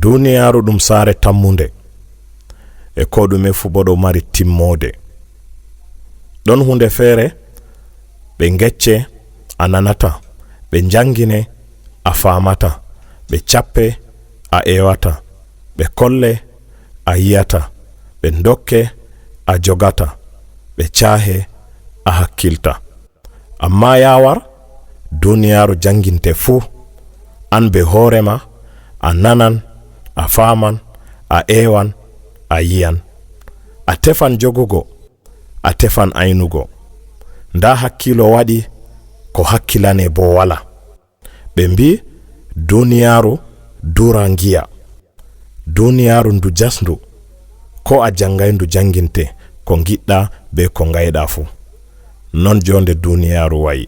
Duniyaaru ɗum saare tammunde e ko ɗume fu bo ɗo mari timmode. Ɗon hunde feere ɓe ngecce a nanata, ɓe jangine a faamata, ɓe cappe a ewata, ɓe kolle a yiyata, ɓe dokke a jogata, ɓe caahe a hakkilta. Amma yawar duniyaaru janginte fu an be hoorema a nanan, a faaman, a ewan, a yiyan, a tefan jogugo, a tefan aynugo. Nda hakkilo waɗi ko hakkilane bo wala. Ɓe mbi duniyaaru dura ngiya, duniyaaru ndu jasndu, ko a jangay ndu janginte ko giɗɗa be ko ngayɗa fu. Non jonde duniyaaru wayi.